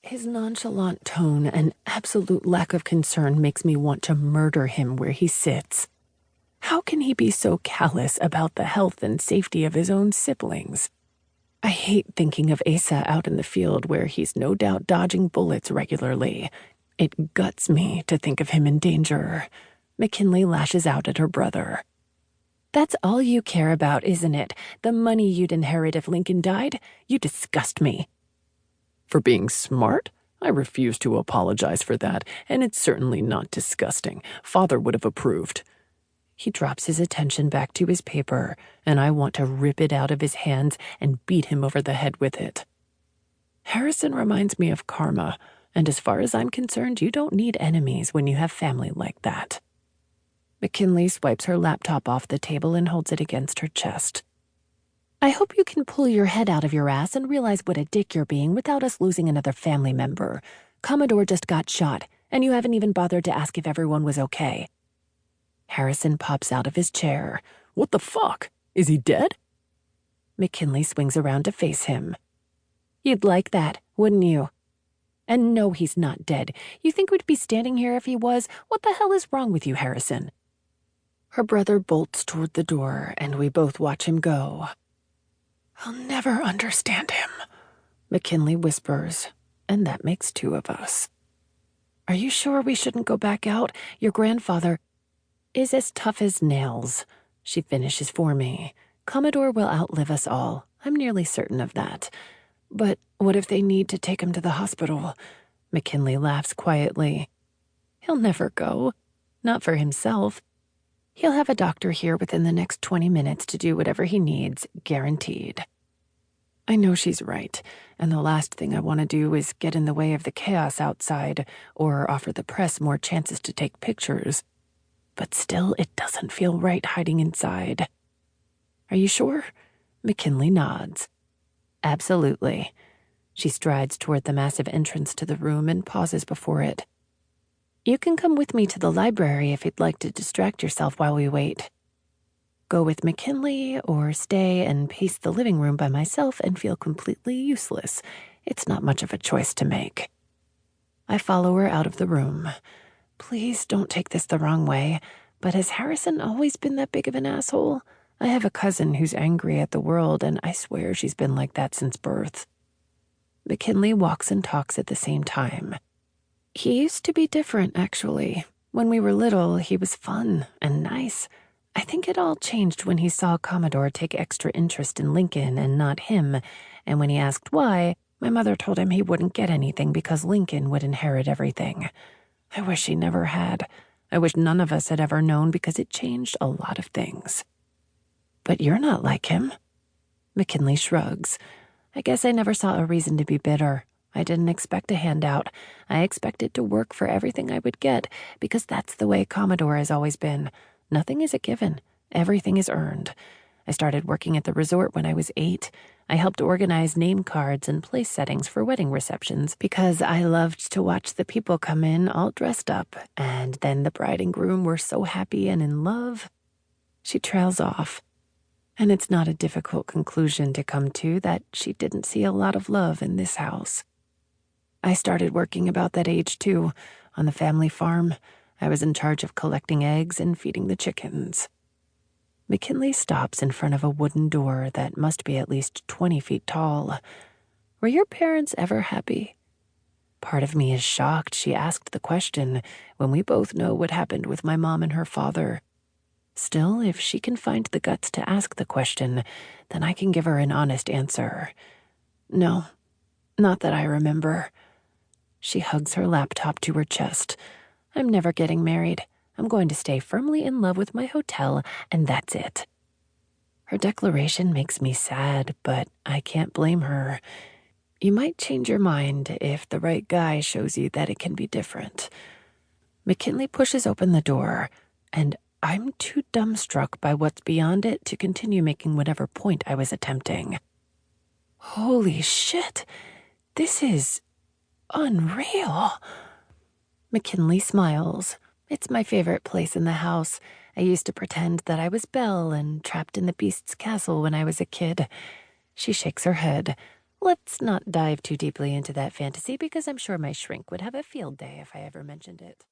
His nonchalant tone and absolute lack of concern makes me want to murder him where he sits. How can he be so callous about the health and safety of his own siblings? I hate thinking of Asa out in the field where he's no doubt dodging bullets regularly. It guts me to think of him in danger. McKinley lashes out at her brother. That's all you care about, isn't it? The money you'd inherit if Lincoln died? You disgust me. For being smart? I refuse to apologize for that, and it's certainly not disgusting. Father would have approved. He drops his attention back to his paper, and I want to rip it out of his hands and beat him over the head with it. Harrison reminds me of karma, and as far as I'm concerned, you don't need enemies when you have family like that. McKinley swipes her laptop off the table and holds it against her chest. I hope you can pull your head out of your ass and realize what a dick you're being without us losing another family member. Commodore just got shot, and you haven't even bothered to ask if everyone was okay. Harrison pops out of his chair. What the fuck? Is he dead? McKinley swings around to face him. You'd like that, wouldn't you? And no, he's not dead. You think we'd be standing here if he was? What the hell is wrong with you, Harrison? Her brother bolts toward the door, and we both watch him go. I'll never understand him, McKinley whispers, and that makes two of us. Are you sure we shouldn't go back out? Your grandfather is as tough as nails, she finishes for me. Commodore will outlive us all. I'm nearly certain of that. But what if they need to take him to the hospital? McKinley laughs quietly. He'll never go. Not for himself. He'll have a doctor here within the next 20 minutes to do whatever he needs, guaranteed. I know she's right, and the last thing I want to do is get in the way of the chaos outside or offer the press more chances to take pictures. But still, it doesn't feel right hiding inside. Are you sure? McKinley nods. Absolutely. She strides toward the massive entrance to the room and pauses before it. You can come with me to the library if you'd like to distract yourself while we wait. Go with McKinley or stay and pace the living room by myself and feel completely useless. It's not much of a choice to make. I follow her out of the room. Please don't take this the wrong way, but has Harrison always been that big of an asshole? I have a cousin who's angry at the world, and I swear she's been like that since birth. McKinley walks and talks at the same time. He used to be different, actually. When we were little, he was fun and nice. I think it all changed when he saw Commodore take extra interest in Lincoln and not him, and when he asked why, my mother told him he wouldn't get anything because Lincoln would inherit everything. I wish he never had. I wish none of us had ever known because it changed a lot of things. But you're not like him. McKinley shrugs. I guess I never saw a reason to be bitter. I didn't expect a handout. I expected to work for everything I would get because that's the way Commodore has always been. Nothing is a given. Everything is earned. I started working at the resort when I was 8. I helped organize name cards and place settings for wedding receptions because I loved to watch the people come in all dressed up, and then the bride and groom were so happy and in love. She trails off, and it's not a difficult conclusion to come to that she didn't see a lot of love in this house. I started working about that age, too, on the family farm. I was in charge of collecting eggs and feeding the chickens. McKinley stops in front of a wooden door that must be at least 20 feet tall. Were your parents ever happy? Part of me is shocked she asked the question when we both know what happened with my mom and her father. Still, if she can find the guts to ask the question, then I can give her an honest answer. No, not that I remember. She hugs her laptop to her chest. I'm never getting married. I'm going to stay firmly in love with my hotel, and that's it. Her declaration makes me sad, but I can't blame her. You might change your mind if the right guy shows you that it can be different. McKinley pushes open the door, and I'm too dumbstruck by what's beyond it to continue making whatever point I was attempting. Holy shit! This is unreal. McKinley smiles. It's my favorite place in the house. I used to pretend that I was Belle and trapped in the Beast's castle when I was a kid. She shakes her head. Let's not dive too deeply into that fantasy because I'm sure my shrink would have a field day if I ever mentioned it.